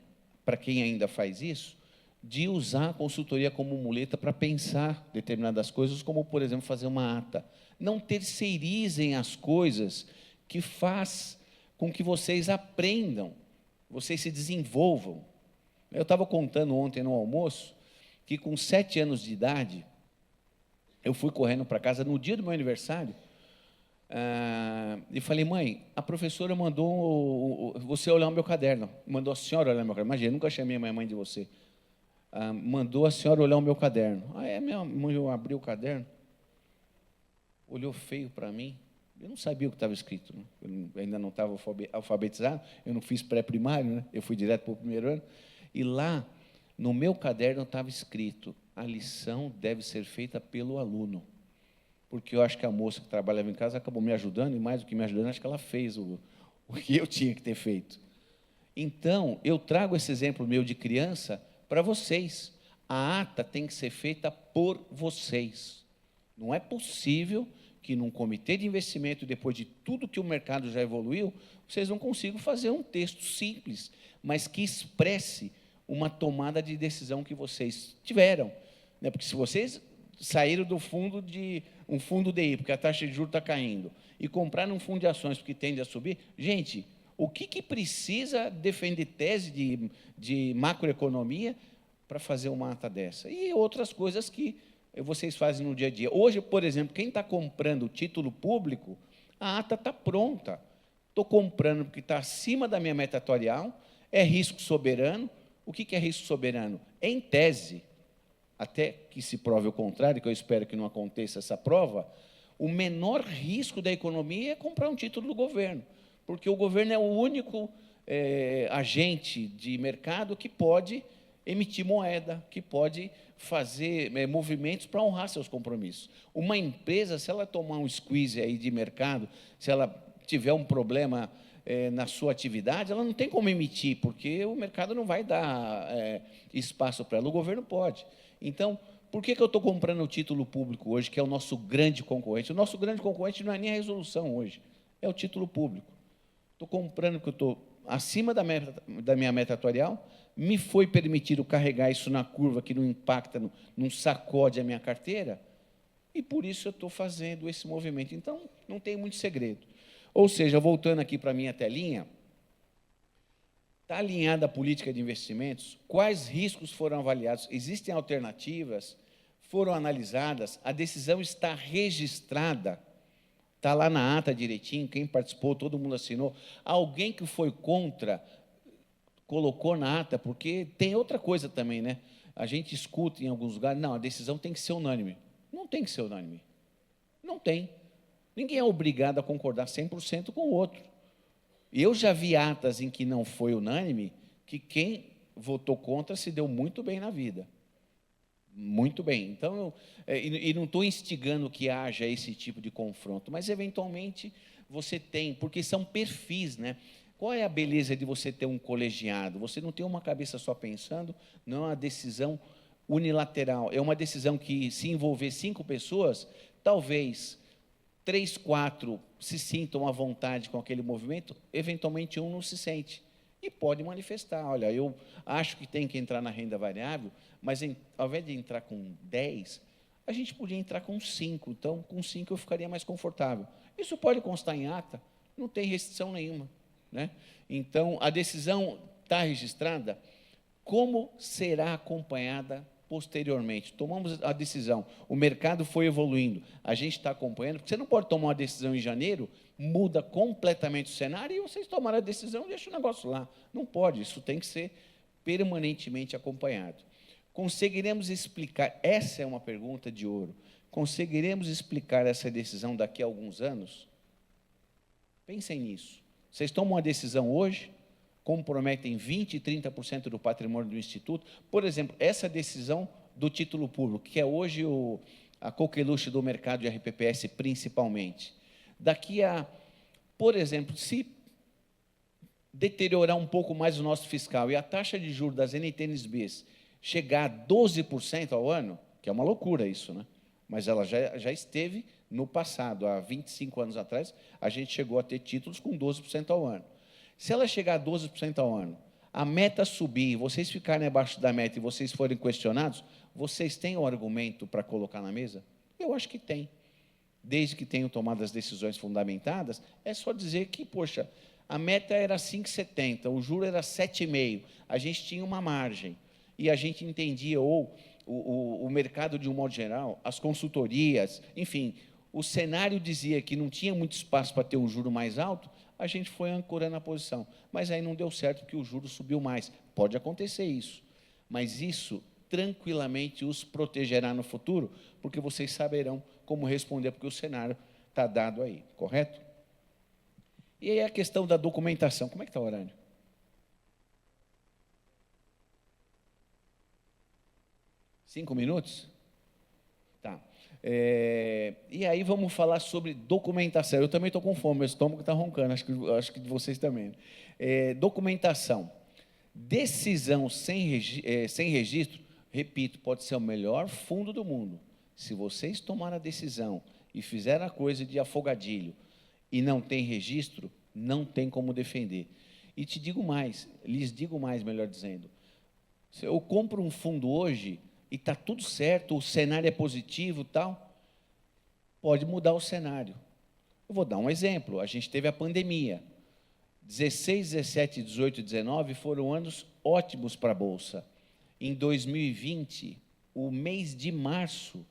para quem ainda faz isso, de usar a consultoria como muleta para pensar determinadas coisas, como, por exemplo, fazer uma ata. Não terceirizem as coisas que faz com que vocês aprendam, vocês se desenvolvam. Eu estava contando ontem no almoço que, com 7 anos de idade, eu fui correndo para casa no dia do meu aniversário e falei, mãe, a professora mandou você olhar o meu caderno, mandou a senhora olhar o meu caderno. Imagina, eu nunca chamei a minha mãe de você. Mandou a senhora olhar o meu caderno. Minha mãe abriu o caderno, olhou feio para mim. Eu não sabia o que estava escrito, né? Eu ainda não estava alfabetizado, eu não fiz pré-primário, né? Eu fui direto para o primeiro ano. E lá, no meu caderno, estava escrito, a lição deve ser feita pelo aluno. Porque eu acho que a moça que trabalhava em casa acabou me ajudando, e mais do que me ajudando, acho que ela fez o que eu tinha que ter feito. Então, eu trago esse exemplo meu de criança para vocês. A ata tem que ser feita por vocês. Não é possível que, num comitê de investimento, depois de tudo que o mercado já evoluiu, vocês não consigam fazer um texto simples, mas que expresse uma tomada de decisão que vocês tiveram. Né? Porque se vocês saíram do fundo de um fundo DI, porque a taxa de juros está caindo, e compraram um fundo de ações porque tende a subir, gente, o que precisa defender tese de macroeconomia para fazer uma ata dessa? E outras coisas que vocês fazem no dia a dia. Hoje, por exemplo, quem está comprando título público, a ata está pronta. Estou comprando porque está acima da minha meta atuarial, é risco soberano. O que é risco soberano? Em tese, até que se prove o contrário, que eu espero que não aconteça essa prova, o menor risco da economia é comprar um título do governo, porque o governo é o único agente de mercado que pode emitir moeda, que pode fazer movimentos para honrar seus compromissos. Uma empresa, se ela tomar um squeeze aí de mercado, se ela tiver um problema na sua atividade, ela não tem como emitir, porque o mercado não vai dar espaço para ela, o governo pode. Então, por que eu estou comprando o título público hoje, que é o nosso grande concorrente? O nosso grande concorrente não é nem a resolução hoje, é o título público. Estou comprando porque eu estou acima da minha meta atuarial, me foi permitido carregar isso na curva, que não impacta, não sacode a minha carteira, e por isso eu estou fazendo esse movimento. Então, não tem muito segredo. Ou seja, voltando aqui para a minha telinha, está alinhada a política de investimentos? Quais riscos foram avaliados? Existem alternativas? Foram analisadas? A decisão está registrada? Está lá na ata direitinho, quem participou, todo mundo assinou. Alguém que foi contra, colocou na ata, porque tem outra coisa também, né? A gente escuta em alguns lugares, não, a decisão tem que ser unânime. Não tem que ser unânime. Não tem. Ninguém é obrigado a concordar 100% com o outro. Eu já vi atas em que não foi unânime, que quem votou contra se deu muito bem na vida. Muito bem. Então, e não estou instigando que haja esse tipo de confronto, mas, eventualmente, você tem, porque são perfis, né? Qual é a beleza de você ter um colegiado? Você não tem uma cabeça só pensando, não é uma decisão unilateral, é uma decisão que, se envolver 5 pessoas, talvez 3, 4 se sintam à vontade com aquele movimento, eventualmente um não se sente. E pode manifestar, olha, eu acho que tem que entrar na renda variável, mas ao invés de entrar com 10, a gente podia entrar com 5, então com 5 eu ficaria mais confortável. Isso pode constar em ata, não tem restrição nenhuma, né? Então, a decisão está registrada, como será acompanhada posteriormente? Tomamos a decisão, o mercado foi evoluindo, a gente está acompanhando, porque você não pode tomar uma decisão em janeiro, muda completamente o cenário, e vocês tomaram a decisão e deixam o negócio lá. Não pode, isso tem que ser permanentemente acompanhado. Conseguiremos explicar, essa é uma pergunta de ouro, conseguiremos explicar essa decisão daqui a alguns anos? Pensem nisso. Vocês tomam uma decisão hoje, comprometem 20%, 30% do patrimônio do Instituto. Por exemplo, essa decisão do título público, que é hoje a coqueluche do mercado de RPPS, principalmente. Daqui a, por exemplo, se deteriorar um pouco mais o nosso fiscal e a taxa de juros das NTNBs chegar a 12% ao ano, que é uma loucura isso, né? Mas ela já esteve no passado, há 25 anos atrás, a gente chegou a ter títulos com 12% ao ano. Se ela chegar a 12% ao ano, a meta subir, vocês ficarem abaixo da meta e vocês forem questionados, vocês têm o argumento para colocar na mesa? Eu acho que tem. Desde que tenham tomado as decisões fundamentadas, é só dizer que, poxa, a meta era 5,70, o juro era 7,5, a gente tinha uma margem, e a gente entendia, ou o mercado de um modo geral, as consultorias, enfim, o cenário dizia que não tinha muito espaço para ter um juro mais alto, a gente foi ancorando a posição. Mas aí não deu certo, porque o juro subiu mais. Pode acontecer isso, mas isso tranquilamente os protegerá no futuro, porque vocês saberão como responder, porque o cenário está dado aí, correto? E aí a questão da documentação, como é que está o horário? Cinco minutos? Tá. E aí vamos falar sobre documentação. Eu também estou com fome, meu estômago está roncando, acho que de vocês também. Documentação. Decisão sem registro, repito, pode ser o melhor fundo do mundo. Se vocês tomaram a decisão e fizeram a coisa de afogadilho e não tem registro, não tem como defender. E lhes digo mais, melhor dizendo, se eu compro um fundo hoje e está tudo certo, o cenário é positivo, tal, pode mudar o cenário. Eu vou dar um exemplo, a gente teve a pandemia, 16, 17, 18 e 19 foram anos ótimos para a Bolsa. Em 2020, o mês de março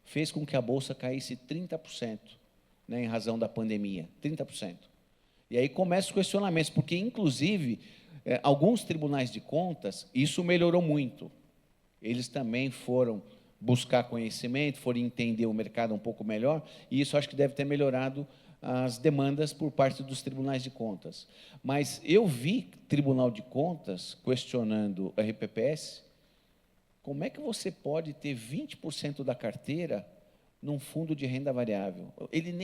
fez com que a Bolsa caísse 30%, né, em razão da pandemia, 30%. E aí começam os questionamentos, porque, inclusive, alguns tribunais de contas, isso melhorou muito. Eles também foram buscar conhecimento, foram entender o mercado um pouco melhor, e isso acho que deve ter melhorado as demandas por parte dos tribunais de contas. Mas eu vi Tribunal de Contas questionando a RPPS, como é que você pode ter 20% da carteira num fundo de renda variável?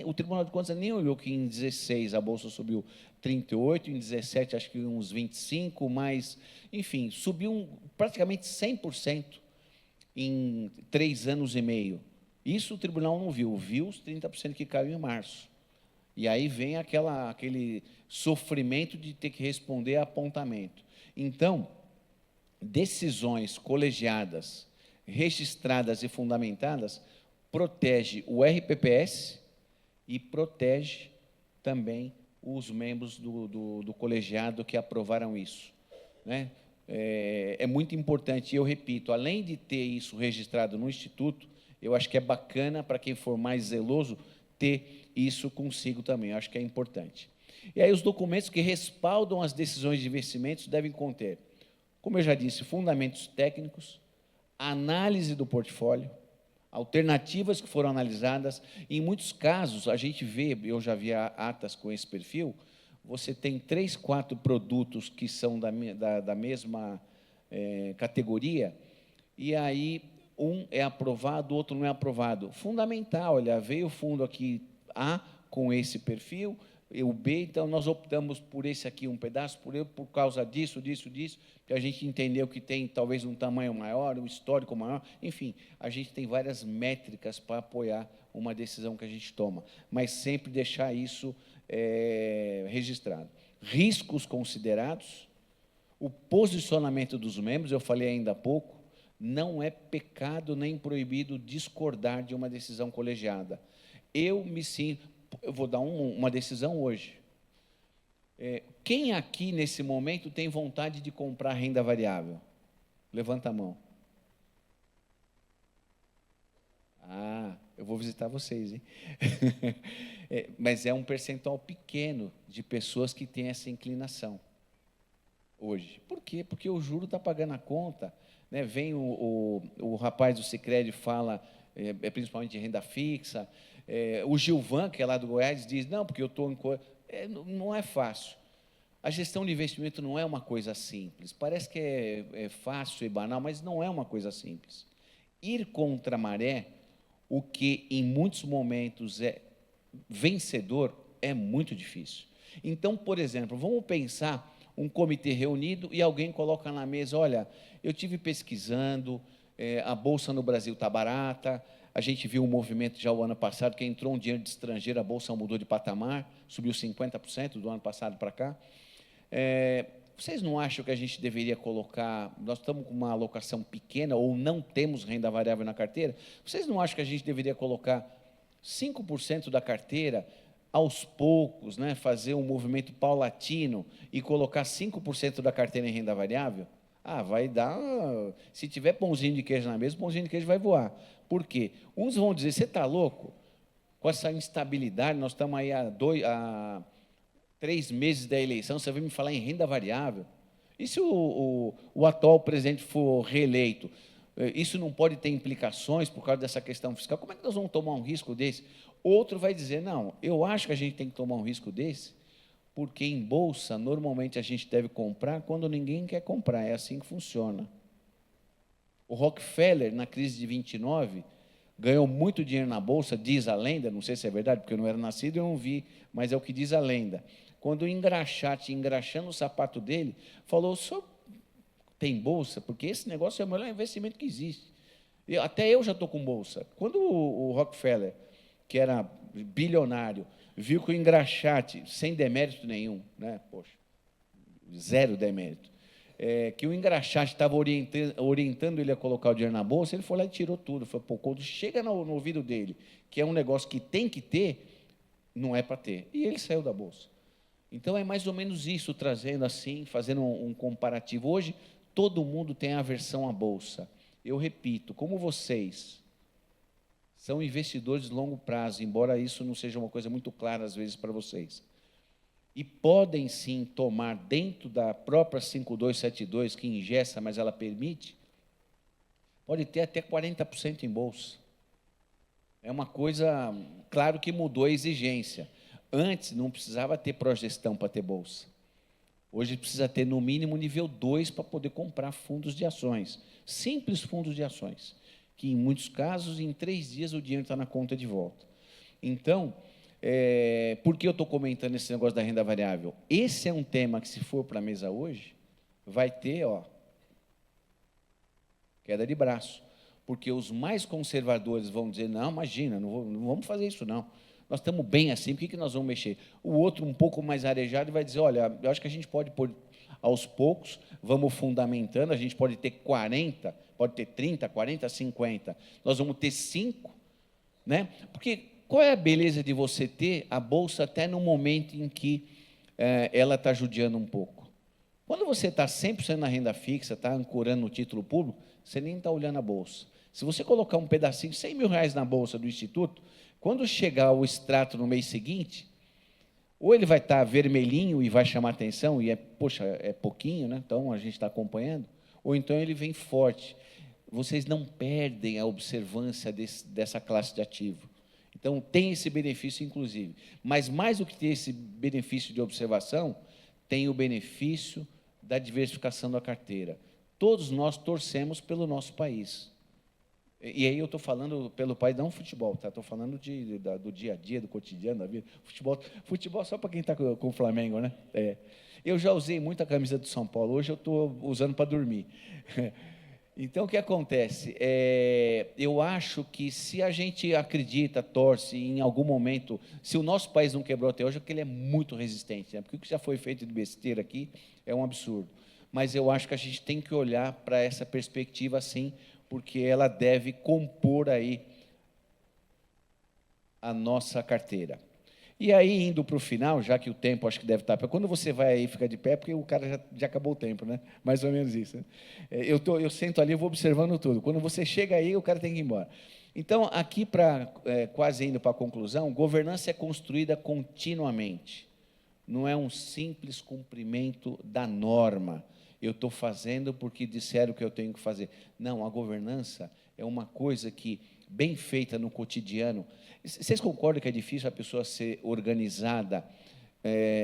O Tribunal de Contas nem olhou que em 16 a Bolsa subiu 38, em 17 acho que uns 25, mas, enfim, subiu praticamente 100% em 3 anos e meio. Isso o tribunal não viu, viu os 30% que caiu em março. E aí vem aquele sofrimento de ter que responder a apontamento. Então, decisões colegiadas, registradas e fundamentadas, protege o RPPS e protege também os membros do colegiado que aprovaram isso, né? É muito importante, e eu repito, além de ter isso registrado no Instituto, eu acho que é bacana para quem for mais zeloso ter isso consigo também, eu acho que é importante. E aí os documentos que respaldam as decisões de investimentos devem conter, como eu já disse, fundamentos técnicos, análise do portfólio, alternativas que foram analisadas. Em muitos casos, a gente vê, eu já vi atas com esse perfil, você tem 3, 4 produtos que são da mesma categoria, e aí um é aprovado, o outro não é aprovado. Fundamental, olha, veio o fundo aqui A com esse perfil, o B, então nós optamos por esse aqui um pedaço, por causa disso, que a gente entendeu que tem talvez um tamanho maior, um histórico maior, enfim, a gente tem várias métricas para apoiar uma decisão que a gente toma, mas sempre deixar isso registrado. Riscos considerados, o posicionamento dos membros, eu falei ainda há pouco, não é pecado nem proibido discordar de uma decisão colegiada. Eu vou dar uma decisão hoje. Quem aqui, nesse momento, tem vontade de comprar renda variável? Levanta a mão. Eu vou visitar vocês, hein? Mas é um percentual pequeno de pessoas que têm essa inclinação hoje. Por quê? Porque o juro está pagando a conta, né? Vem o rapaz do Sicredi fala, principalmente de renda fixa, o Gilvan, que é lá do Goiás, diz, não, porque eu estou em... não é fácil. A gestão de investimento não é uma coisa simples. Parece que é fácil e banal, mas não é uma coisa simples. Ir contra a maré, o que em muitos momentos é vencedor, é muito difícil. Então, por exemplo, vamos pensar um comitê reunido e alguém coloca na mesa, olha, eu tive pesquisando, a Bolsa no Brasil está barata, a gente viu um movimento já o ano passado, que entrou um dinheiro de estrangeiro, a Bolsa mudou de patamar, subiu 50% do ano passado para cá. Vocês não acham que a gente deveria colocar, nós estamos com uma alocação pequena, ou não temos renda variável na carteira, vocês não acham que a gente deveria colocar 5% da carteira, aos poucos, né, fazer um movimento paulatino e colocar 5% da carteira em renda variável? Vai dar, se tiver pãozinho de queijo na mesa, o pãozinho de queijo vai voar. Por quê? Uns vão dizer, você está louco? Com essa instabilidade, nós estamos aí há 3 meses da eleição, você vai me falar em renda variável? E se o atual presidente for reeleito? Isso não pode ter implicações por causa dessa questão fiscal? Como é que nós vamos tomar um risco desse? Outro vai dizer, não, eu acho que a gente tem que tomar um risco desse, porque em bolsa, normalmente, a gente deve comprar quando ninguém quer comprar, é assim que funciona. O Rockefeller, na crise de 29, ganhou muito dinheiro na bolsa, diz a lenda, não sei se é verdade, porque eu não era nascido e eu não vi, mas é o que diz a lenda. Quando o engraxate, engraxando o sapato dele, falou, só tem bolsa? Porque esse negócio é o melhor investimento que existe. Até eu já estou com bolsa. Quando o Rockefeller, que era bilionário, viu que o engraxate, sem demérito nenhum, né? Poxa, 0 demérito, que o engraxate estava orientando ele a colocar o dinheiro na bolsa, ele foi lá e tirou tudo. Falou, pô, quando chega no ouvido dele, que é um negócio que tem que ter, não é para ter. E ele saiu da bolsa. Então, é mais ou menos isso, trazendo assim, fazendo um comparativo. Hoje, todo mundo tem aversão à bolsa. Eu repito, como vocês são investidores de longo prazo, embora isso não seja uma coisa muito clara, às vezes, para vocês, e podem, sim, tomar dentro da própria 5272, que ingessa, mas ela permite, pode ter até 40% em bolsa. É uma coisa, claro que mudou a exigência. Antes, não precisava ter progestão para ter bolsa. Hoje, precisa ter, no mínimo, nível 2 para poder comprar fundos de ações. Simples fundos de ações, que, em muitos casos, em 3 dias, o dinheiro está na conta de volta. Então, por que eu estou comentando esse negócio da renda variável? Esse é um tema que, se for para a mesa hoje, vai ter queda de braço. Porque os mais conservadores vão dizer, não, imagina, não vamos fazer isso, não. Nós estamos bem assim, por que nós vamos mexer? O outro, um pouco mais arejado, vai dizer, olha, eu acho que a gente pode pôr aos poucos, vamos fundamentando, a gente pode ter 40, pode ter 30, 40, 50, nós vamos ter 5, né? Porque qual é a beleza de você ter a bolsa até no momento em que ela está judiando um pouco? Quando você está 100% na renda fixa, está ancorando no título público, você nem está olhando a bolsa. Se você colocar um pedacinho, 100 mil reais na bolsa do Instituto, quando chegar o extrato no mês seguinte, ou ele vai estar vermelhinho e vai chamar atenção, e poxa, é pouquinho, né? Então a gente está acompanhando, ou então ele vem forte. Vocês não perdem a observância dessa classe de ativo. Então, tem esse benefício, inclusive. Mas, mais do que ter esse benefício de observação, tem o benefício da diversificação da carteira. Todos nós torcemos pelo nosso país. E aí eu estou falando pelo país, não futebol, tá? Estou falando do dia a dia, do cotidiano, da vida. Futebol só para quem está com o Flamengo, né? Eu já usei muito a camisa do São Paulo, hoje eu estou usando para dormir. Então, o que acontece? Eu acho que se a gente acredita, torce, em algum momento, se o nosso país não quebrou até hoje, é porque ele é muito resistente, né? Porque o que já foi feito de besteira aqui é um absurdo. Mas eu acho que a gente tem que olhar para essa perspectiva, sim, porque ela deve compor aí a nossa carteira. E aí, indo para o final, já que o tempo acho que deve estar... Quando você vai aí, fica de pé, porque o cara já acabou o tempo, né? Mais ou menos isso. Né? Eu sento ali, eu vou observando tudo. Quando você chega aí, o cara tem que ir embora. Então, aqui, quase indo para a conclusão, governança é construída continuamente. Não é um simples cumprimento da norma. Eu estou fazendo porque disseram que eu tenho que fazer. Não, a governança é uma coisa que, bem feita no cotidiano... Vocês concordam que é difícil a pessoa ser organizada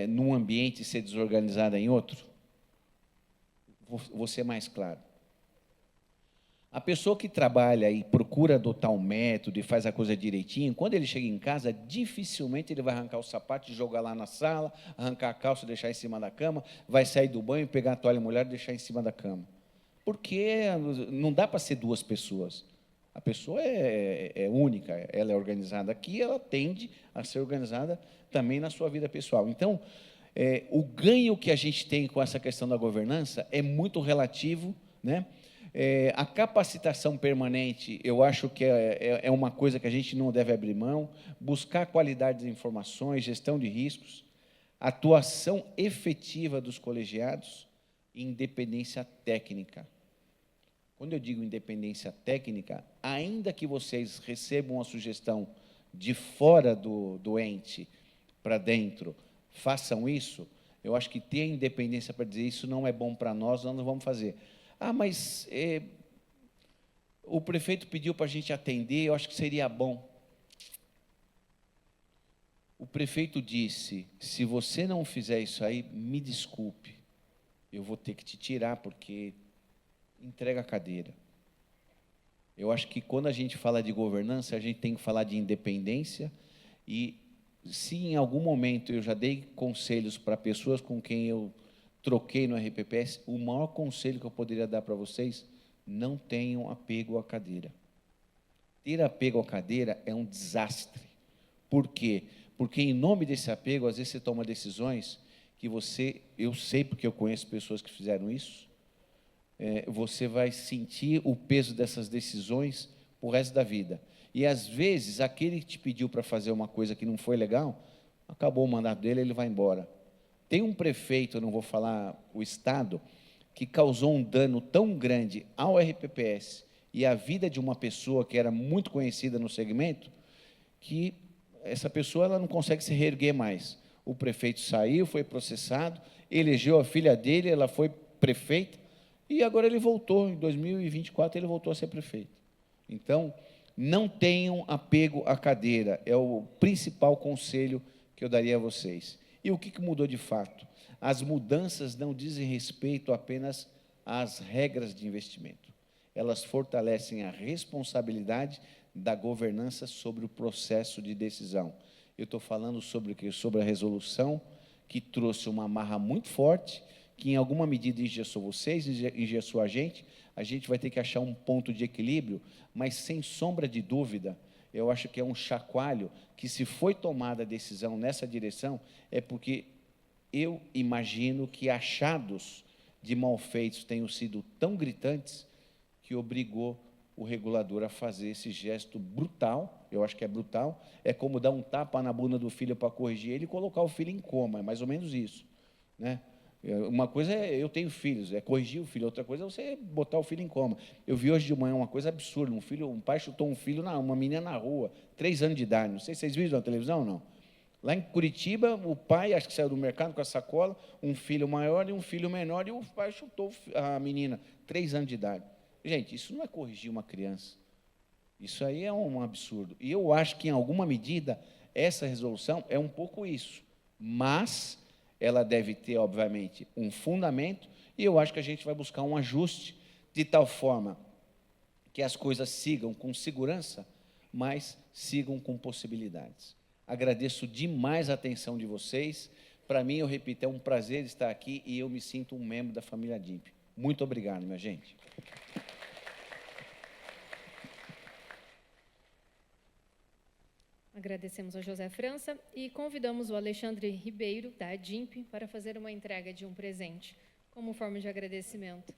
num ambiente e ser desorganizada em outro? Vou ser mais claro. A pessoa que trabalha e procura adotar um método e faz a coisa direitinho, quando ele chega em casa, dificilmente ele vai arrancar o sapato e jogar lá na sala, arrancar a calça e deixar em cima da cama, vai sair do banho, pegar a toalha molhada e deixar em cima da cama. Porque não dá para ser duas pessoas. A pessoa é única, ela é organizada aqui, ela tende a ser organizada também na sua vida pessoal. Então, o ganho que a gente tem com essa questão da governança é muito relativo, né? A capacitação permanente, eu acho que é uma coisa que a gente não deve abrir mão, buscar qualidade das informações, gestão de riscos, atuação efetiva dos colegiados e independência técnica. Quando eu digo independência técnica, ainda que vocês recebam uma sugestão de fora do ente para dentro, façam isso, eu acho que ter a independência para dizer isso não é bom para nós não vamos fazer. Ah, mas o prefeito pediu para a gente atender, eu acho que seria bom. O prefeito disse, se você não fizer isso aí, me desculpe, eu vou ter que te tirar, porque entrega a cadeira. Eu acho que quando a gente fala de governança, a gente tem que falar de independência, e se em algum momento eu já dei conselhos para pessoas com quem eu troquei no RPPS, o maior conselho que eu poderia dar para vocês, não tenham apego à cadeira. Ter apego à cadeira é um desastre. Por quê? Porque em nome desse apego, às vezes você toma decisões que eu sei porque eu conheço pessoas que fizeram isso, você vai sentir o peso dessas decisões para o resto da vida. E, às vezes, aquele que te pediu para fazer uma coisa que não foi legal, acabou o mandato dele, ele vai embora. Tem um prefeito, eu não vou falar o estado, que causou um dano tão grande ao RPPS e à vida de uma pessoa que era muito conhecida no segmento, que essa pessoa ela não consegue se reerguer mais. O prefeito saiu, foi processado, elegeu a filha dele, ela foi prefeita, e agora ele voltou, em 2024, ele voltou a ser prefeito. Então, não tenham apego à cadeira, é o principal conselho que eu daria a vocês. E o que mudou de fato? As mudanças não dizem respeito apenas às regras de investimento. Elas fortalecem a responsabilidade da governança sobre o processo de decisão. Eu estou falando sobre o quê? Sobre a resolução, que trouxe uma amarra muito forte, que em alguma medida engessou vocês, engessou a gente vai ter que achar um ponto de equilíbrio, mas sem sombra de dúvida, eu acho que é um chacoalho, que se foi tomada a decisão nessa direção, é porque eu imagino que achados de malfeitos tenham sido tão gritantes que obrigou o regulador a fazer esse gesto brutal, eu acho que é brutal, é como dar um tapa na bunda do filho para corrigir ele e colocar o filho em coma, é mais ou menos isso, né? Uma coisa é, eu tenho filhos, é corrigir o filho, outra coisa é você botar o filho em coma. Eu vi hoje de manhã uma coisa absurda, um pai chutou uma menina na rua, 3 anos de idade, não sei se vocês viram na televisão ou não. Lá em Curitiba, o pai, acho que saiu do mercado com a sacola, um filho maior e um filho menor, e o pai chutou a menina, 3 anos de idade. Gente, isso não é corrigir uma criança. Isso aí é um absurdo. E eu acho que, em alguma medida, essa resolução é um pouco isso. Mas ela deve ter, obviamente, um fundamento, e eu acho que a gente vai buscar um ajuste de tal forma que as coisas sigam com segurança, mas sigam com possibilidades. Agradeço demais a atenção de vocês. Para mim, eu repito, é um prazer estar aqui e eu me sinto um membro da família DIMP. Muito obrigado, minha gente. Agradecemos ao José França e convidamos o Alexandre Ribeiro, da DIMP, para fazer uma entrega de um presente, como forma de agradecimento.